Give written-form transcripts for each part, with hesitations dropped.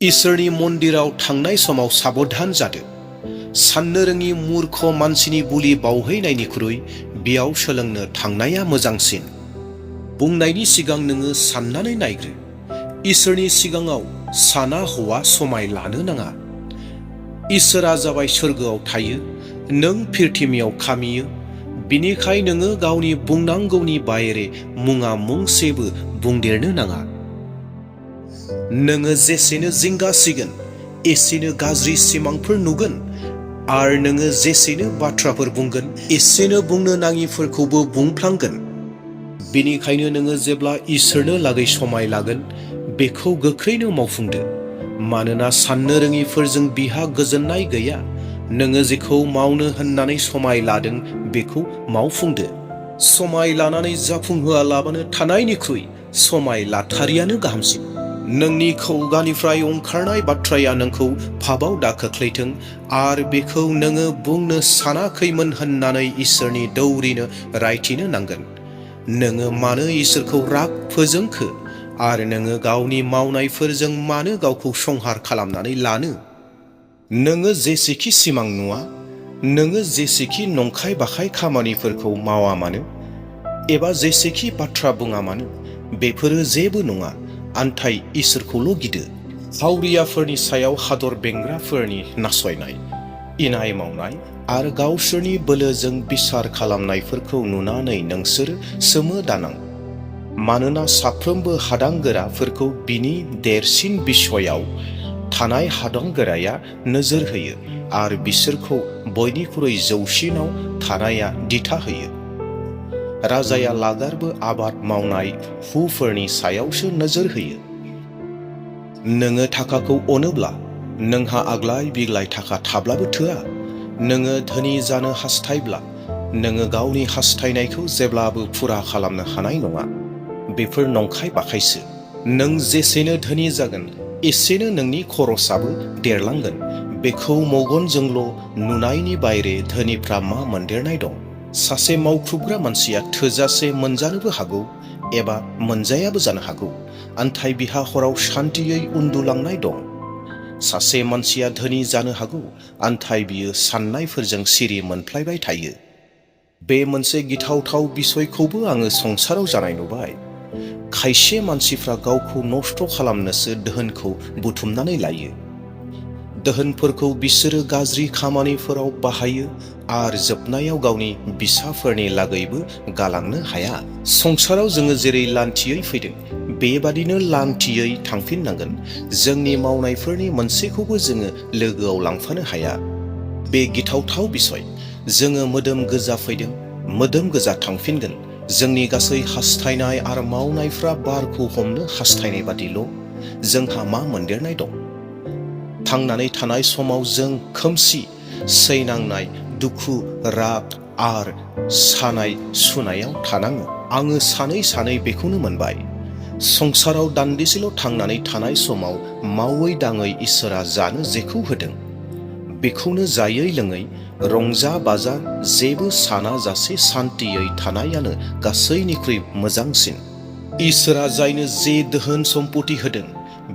इसोरनि मन्दिराव थांनाय समाव साबधान जादो। साननो रोङि मूर्ख मानसिनि बुलि बावहैनायनिख्रुइ बेयाव सोलोंनो थांनाया मोजांसिन। बुंनायनि सिगां नोङो साननानै नायग्रो। इसोरनि सिगाङाव साना हवा समाय लानो नाङा। इसोरा जाबाय सोरगोआव थायो, नों फिरथिमियाव खामियो। बिनिखाय नोङो गावनि बुंनांगौनि बाहेरे मुङा मुंसेबो बुंदेरनो नाङा। नोङो जेसेनो जिंगासिगोन एसेनो गाज्रि सिमांफोर नुगोन, आरो नोङो जेसेनो बाथ्राफोर बुंगोन एसेनो बुंनो नाङिफोरखौबो बुंफ्लांगोन। बेनिखायनो नोङो जेब्ला इसोरनो लागै समाय लागोन बेखौ गोख्रैनो मावफुंदो, मानोना साननो रोङिफोरजों बिहा गोजोननाय गैया। नोङो जेखौ मावनो होननानै समाय लादों बेखौ मावफुंदो। समाय लानानै जाफुंहोआलाबानो थानायनिख्रुइ समाय लाथारियानो गाहामसिन। नोंनि खुगानिफ्राय ओंखारनाय बाथ्राया नोंखौ फाफआव दा खोख्लैथों, आरो बेखौ नोङो बुंनो सानाखैमोन होननानै इसोरनि दौरिनो रायथिनो नांगोन। नोङो मानो इसोरखौ राग फोजोंखो, आरो नोङो गावनि मावनायफोरजों मानो गावखौ संहार खालामनानै लानो? नोङो जेसेखि सिमां नुवा, नोङो जेसेखि नंखाय बाखाय खामानिफोरखौ मावा मानो, एबा जेसेखि बाथ्रा बुङा मानो, बेफोरो जेबो नङा, आन्थाय इसोरखौल' गिदो। हावरियाफोरनि सायाव हादर बेंग्राफोरनि नासयनाय, इनाय मावनाय आरो गावसोरनि बोलोजों बिसार खालामनायफोरखौ नुनानै नोंसोरो सोमो दानां। मानोना साफ्रोमबो हादांगोराफोरखौ बिनि देरसिन बिसयाव थानाय हादांगोराया नोजोर होयो, आरो बिसोरखौ बयनिख्रुइ जौसिनाव थानाया दिथा होयो। राजाया लागारबो आबाद मावनाय हुफोरनि सायावसो नोजोर होयो। नोङो थाखाखौ अनोब्ला नोंहा आग्लाय बिग्लाय थाखा थाब्लाबो थोआ। नोङो धोनि जानो हास्थायब्ला नोङो गावनि हास्थायनायखौ जेब्लाबो फुरा खालामनो हानाय नङा। बेफोर नंखाय बाखायसो। नों जेसेनो धोनि जागोन एसेनो नोंनि खरसाबो देरलांगोन। बेखौ मेगनजोंल' नुनायनि बायरे धोनिफ्रा मा मोनदेरनाय दं? सासे मावख्रुबग्रा मानसिया थोजासे मोनजानोबो हागौ एबा मोनजायाबो जानो हागौ, आन्थाय बिहा हराव शान्तियै उन्दुलांनाय दं। सासे मानसिया धोनि जानो हागौ, आन्थाय बियो साननायफोरजों सिरि मोनफ्लायबाय थायो। बे मोनसे गिथावथाव बिसयखौबो आङो संसाराव जानाय नुबाय। खायसे मानसिफ्रा गावखौ नस्थ' खालामनोसो दोहोनखौ बुथुमनानै लायो। दोहोनफोरखौ बिसोरो गाज्रि खामानिफोराव बाहायो, आरो जोबनायाव गावनि बिसाफोरनि लागैबो गालांनो हाया। संसाराव जोङो जेरै लान्थियै फैदों बेबादिनो लान्थियै थांफिननांगोन। जोंनि मावनायफोरनि मोनसेखौबो जोङो लोगोआव लांफानो हाया। बे गिथावथाव बिसय। जोङो मोदोम गोजा फैदों, मोदोम गोजा थांफिनगोन। जोंनि गासै हास्थायनाय आरो मावनायफ्रा बारखौ हमनो हास्थायनाय बादिल'। जोंहा मा मोनदेरनाय दं? थांनानै थानाय समाव जों खोमसि, सैनांनाय, दुखु, राग आरो सानाय सुनायाव थानाङो। आङो सानै सानै बेखौनो मोनबाय। संसाराव दान्दिसेल' थांनानै थानाय समाव मावै दाङै इसोरा जानो जेखौ होदों बेखौनो जायै लोङै रंजा बाजा जेबो साना जासे सान्तियै थानायानो गासैनिख्रुइ मोजांसिन। इसोरा जायनो जे दोहोन सम्पति होदों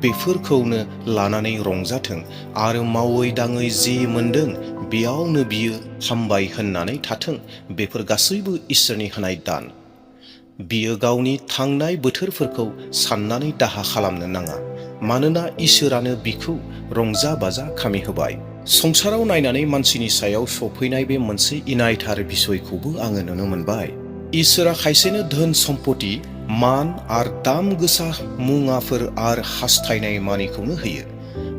बेफोरखौनो लानानै रंजाथों, आरो मावै दाङै जे मोनदों बेयावनो बियो हामबाय होननानै थाथों। बेफोर गासैबो इसोरनि होनाय दान। बियो गावनि थांनाय बोथोरफोरखौ साननानै दाहा खालामनो नाङा, मानोना इसोरानो बिखौ रंजा बाजा खामिहोबाय। संसाराव नायनानै मानसिनि सायाव सफैनाय बे मोनसे इनायथार बिसयखौबो आङो नुनो मोनबाय। इसोरा खायसेनो धोन सम्पति, मान आरो दाम गोसा मुवाफोर आरो हास्थायनाय मानिखौनो होयो।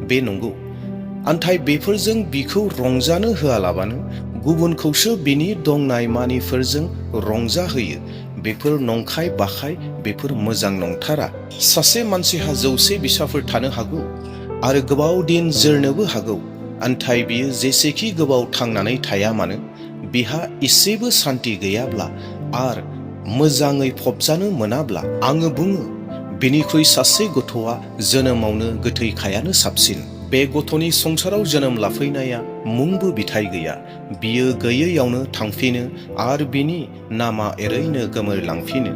बे नंगौ, आन्थाय बेफोरजों बिखौ रंजानो होआलाबानो गुबुनखौसो बिनि दंनाय मानिफोरजों रंजाहोयो। बेफोर नंखाय बाखाय, बेफोर मोजां नंथारा। सासे मानसिहा 100 बिसाफोर थानो हागौ आरो गोबाव दिन जोरनोबो हागौ, आन्थाय बियो जेसेखि गोबाव थांनानै थाया मानो बिहा इसेबो सान्ति गैयाब्ला आरो मोजाङै फबजानो मोनाब्ला, आङो बुङो बिनिख्रुइ सासे गथ'आ जोनोमावनो गोथैखायानो साबसिन। बे गथ'नि संसाराव जोनोम लाफैनाया मुंबो बिथाइ गैया। बियो गैयैयावनो थांफिनो, आरो बिनि नामा ओरैनो गोमोरलांफिनो।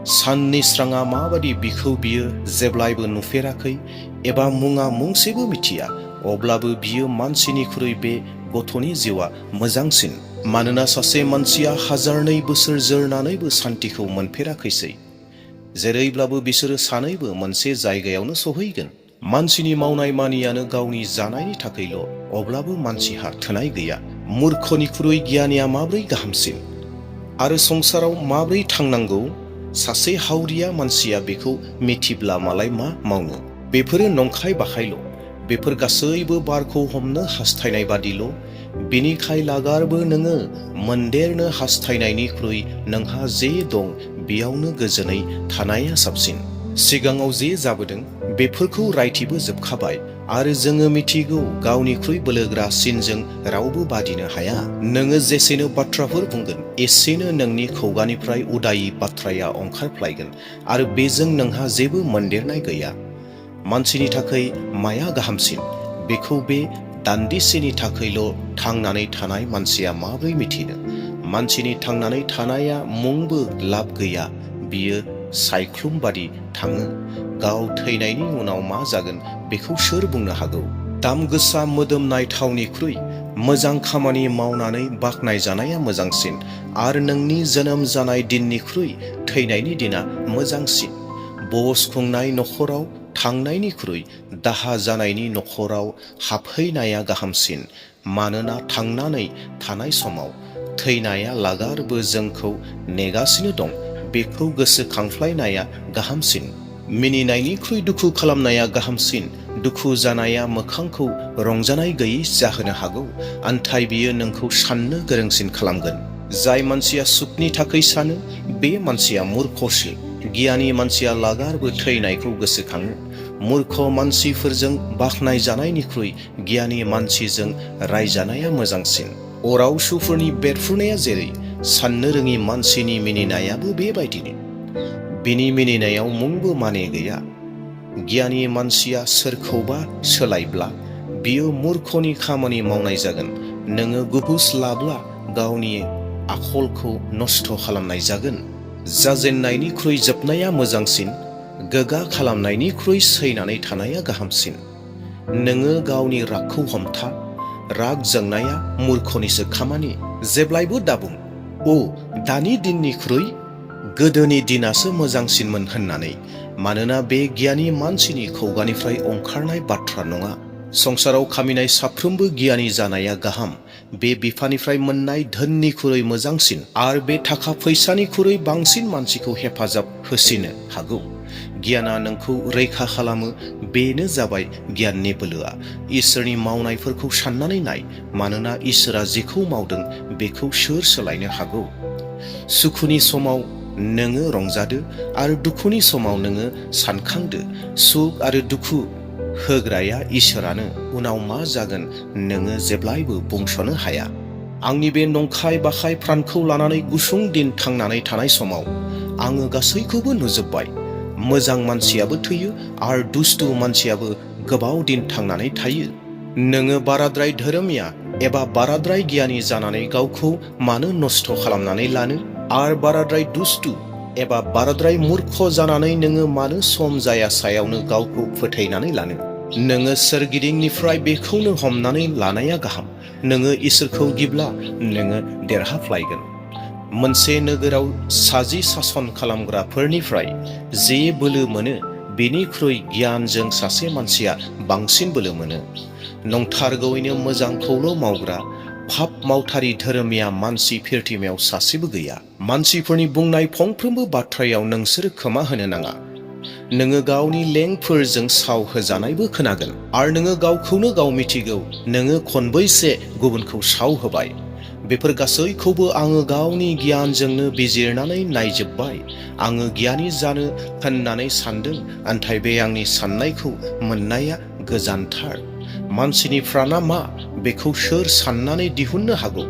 साननि स्राङा माबादि बिखौ बियो जेब्लायबो नुफेराखै एबा मुङा मुंसेबो मिथिया, अब्लाबो बियो मानसिनिख्रुइ बे गथ'नि जिउआ मोजांसिन। मानोना सासे मानसिया 1002 बोसोर जोरनानैबो सान्थिखौ मोनफेराखैसै। जेरैब्लाबो बिसोरो सानैबो मोनसे जायगायावनो सहैगोन। मानसिनि मावनाय मानियानो गावनि जानायनि थाखायल', अब्लाबो मानसिहा थोनाय गैया। मूर्खनिख्रुइ गियानिया माब्रै गाहामसिन? आरो संसाराव माब्रै थांनांगौ? सासे हावरिया मानसिया बेखौ मिथिब्ला मालाय मा मावनो? बेफोरो नंखाय बाखायल'। बेफोर गासैबो बारखौ हमनो हास्थायनाय बादिल'। बिनिखाय लागारबो नोङो मोनदेरनो हास्थायनायनिख्रुइ नोंहा जे दं बेयावनो गोजोनै थानाया साबसिन। सिगाङाव जे जाबोदों बेफोरखौ रायथिबो जोबखाबाय, आरो जोङो मिथिगौ गावनिख्रुइ बोलोग्रासिनजों रावबो बादिनो हाया। नोङो जेसेनो बाथ्राफोर बुंगोन एसेनो नोंनि खुगानिफ्राय उदायि बाथ्राया ओंखारफ्लायगोन, आरो बेजों नोंहा जेबो मोनदेरनाय गैया। मानसिनि थाखाय माया गाहामसिन? बेखौ बे दान्दिसेनि थाखायल' थांनानै थानाय मानसिया माब्रै मिथिनो? मानसिनि थांनानै थानाया मुंबो लाब गैया, बियो सायख्लुम बादि थाङो। गाव थैनायनि उनाव मा जागोन बेखौ सोर बुंनो हागौ? दाम गोसा मोदोमनाय थावनिख्रुइ मोजां खामानि मावनानै बाख्नायजानाया मोजांसिन, आरो नोंनि जोनोम जानाय दिननिख्रुइ थैनायनि दिना मोजांसिन। बस खुंनाय नखराव थांनायनिख्रुइ दाहा जानायनि नखराव हाबहैनाया गाहामसिन। मानोना थांनानै थानाय समाव थैनाया लागारबो जोंखौ नेगासिनो दं, बेखौ गोसोखांफ्लायनाया गाहामसिन। मिनिनायनिख्रुइ दुखु खालामनाया गाहामसिन। दुखु जानाया मोखांखौ रंजानाय गैयै जाहोनो हागौ, नाथाय बियो नोंखौ साननो गोरोंसिन खालामगोन। जाय मानसिया सुखनि थाखाय सानो, बे मानसिया मूर्खसो। गियानि मानसिया लागारबो थैनायखौ गोसोखाङो। मूर्ख मानसिफोरजों बाख्नायजानायनिख्रुइ गियानि मानसिजों रायजानाया मोजांसिन। अराव सुफोरनि बेरफ्रुनाया जेरै, साननो रोङि मानसिनि मिनिनायाबो बेबायदिनो। बिनि मिनिनायाव मुंबो माने गैया। गियानि मानसिया सोरखौबा सोलायब्ला बियो मूर्खनि खामानि मावनाय जागोन। नोङो गुबुस लाब्ला गावनि आखलखौ नस्थ' खालामनाय जागोन। जाजेननायनिख्रुइ जोबनाया मोजांसिन, गोगा खालामनायनिख्रुइ सैनानै थानाया गाहामसिन। नोङो गावनि रागखौ हमथा। राग जोंनाया मूर्खनिसो खामानि। जेब्लायबो दाबुं, "अ, दानि दिननिख्रुइ गोदोनि दिनासो मोजांसिनमोन" होननानै, मानोना बे गियानि मानसिनि खुगानिफ्राय ओंखारनाय बाथ्रा नङा। संसाराव खामिनाय साफ्रोमबो गियानि जानाया गाहाम। बे बिफानिफ्राय मोननाय धोननिख्रुइ मोजांसिन, आरो बे थाखा फैसानिख्रुइ बांसिन मानसिखौ हेफाजाब होसिनो हागौ। गियाना नोंखौ रैखा खालामो, बेनो जाबाय गियाननि बोलोआ। इसोरनि मावनायफोरखौ साननानै नाय, मानोना इसोरा जेखौ मावदों बेखौ सोर सोलायनो हागौ? सुखुनि समाव नोङो रंजादो, आरो दुखुनि समाव नोङो सानखांदो। सुख आरो दुखु होग्राया इसोरानो। उनाव मा जागोन नोङो जेब्लायबो बुंस'नो हाया। आंनि बे नंखाय बाखाय प्राणखौ लानानै गुसुं दिन थांनानै थानाय समाव आङो गासैखौबो नुजोब्बाय। मोजां मानसियाबो थैयो, आरो दुस्थु मानसियाबो गोबाव दिन थांनानै थायो। नोङो बाराद्राय धोरोमिया एबा बाराद्राय गियानि जानानै गावखौ मानो नस्थ' खालामनानै लानो? आरो बाराद्राय दुस्थु एबा बाराद्राय मूर्ख जानानै नोङो मानो सम जाया सायावनो गावखौ फोथैनानै लानो? नोङो सोरगिदिंनिफ्राय बेखौनो हमनानै लानाया गाहाम। नोङो इसोरखौ गिब्ला नोङो देरहाफ्लायगोन। मोनसे नोगोराव साजि सासन खालामग्राफोरनिफ्राय जे बोलो मोनो, बेनिख्रुइ गियानजों सासे मानसिया बांसिन बोलो मोनो। नंथारगौयैनो मोजांखौल' मावग्रा फाप मावथारि धोरोमिया मानसि फिरथिमायाव सासेबो गैया। मानसिफोरनि बुंनाय फंफ्रोमबो बाथ्रायाव नोंसोर खोमा होनो नाङा। नोङो गावनि लेंफोरजों साव होजानायबो खोनागोन, आरो नोङो गावखौनो गाव मिथिगौ नोङो खनबैसे गुबुनखौ साव होबाय। बेफोर गासैखौबो आङो गावनि गियानजोंनो बिजिरनानै नायजोब्बाय। आङो गियानि जानो होननानै सानदों, नाथाय बे आंनि साननायखौ मोननाया गोजानथार। मानसिनि प्राणा मा बेखौ सोर साननानै दिहुननो हागौ?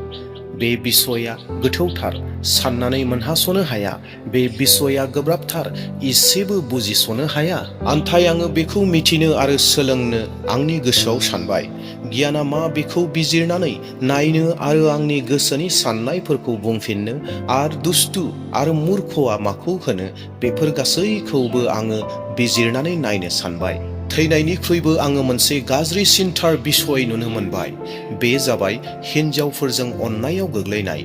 बे बिसया गोथौथार, साननानै मोनहास'नो हाया। बे बिसया गोब्राबथार, इसेबो बुजिस'नो हाया। आन्थाय आङो बेखौ मिथिनो आरो सोलोंनो आंनि गोसोआव सानबाय। गियाना मा बेखौ बिजिरनानै नायनो आरो आंनि गोसोनि साननायफोरखौ बुंफिननो, आरो दुस्तु आरो मुर्खआ माखौ होनो बेफोर गासैखौबो आङो बिजिरनानै नायनो सानबाय। थैनायनिख्रुइबो आङो मोनसे गाज्रिसिनथार बिसय नुनो मोनबाय। बे जाबाय हिन्जावफोरजों अननायाव गोग्लैनाय।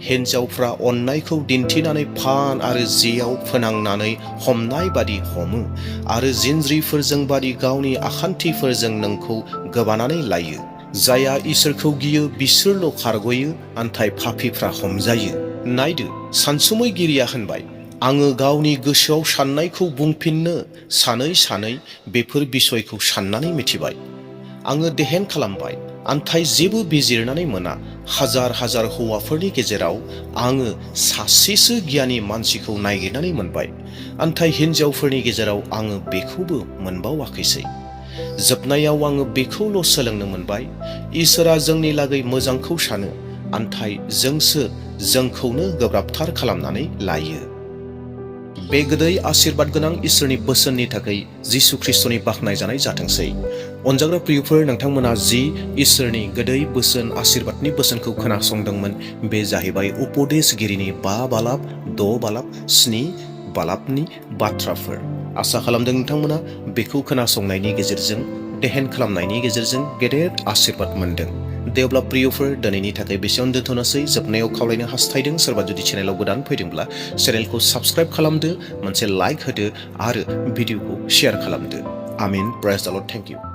हिन्जावफ्रा अननायखौ दिन्थिनानै फान आरो जेयाव फोनांनानै हमनाय बादि हमो, आरो जिनज्रिफोरजों बादि गावनि आखान्थिफोरजों नोंखौ गोबानानै लायो। जायहा इसोरखौ गियो बिसोरल' खारग'यो, आन्थाय पापीफ्रा हमजायो। नायदो, सानसुमैगिरिया होनबाय, आङो गावनि गोसोआव साननायखौ बुंफिननो सानै सानै बेफोर बिसयखौ साननानै मिथिबाय। आङो देहेन खालामबाय, आन्थाय जेबो बिजिरनानै मोना। हाजार हाजार हौवाफोरनि गेजेराव आङो सासेसो गियानि मानसिखौ नागिरनानै मोनबाय, आन्थाय हिन्जावफोरनि गेजेराव आङो बेखौबो मोनबावाखैसै। जोबनायाव आङो बेखौल' सोलोंनो मोनबाय, इसोरा जोंनि लागै मोजांखौ सानो, आन्थाय जोंसो जोंखौनो गोब्राबथार खालामनानै लायो। बे गोदै आशीर्बाद गोनां इसोरनि बोसोननि थाखाय जिसु ख्रिस्ट'नि बाख्नायजानाय जाथोंसै। अनजाग्रा प्रियफोर, नोंथांमोना जि इसोरनि गोदै बोसोन आशीर्बादनि बोसोनखौ खोनासंदोंमोन, बे जाहैबाय उपदेशगिरिनि 5 बालाब 6 बालाब 7 बालाबनि बाथ्राफोर। आसा खालामदों नोंथांमोना बेखौ खोनासंनायनि गेजेरजों, देहेन खालामनायनि गेजेरजों गेदेर आशीर्बाद मोनदों। दे अब्ला प्रियफोर, दिनैनि थाखाय बेसेयावनो दोनथ'नोसै। जोबनायाव खावलायनो हास्थायदों, सोरबा जुदि चेनेलाव गोदान फैदोंब्ला चेनेलखौ साबस्क्राइब खालामदो, मोनसे लाइक होदो आरो भिडिअखौ शेयार खालामदो। आमीन। प्रेज द लर्ड। Thank you.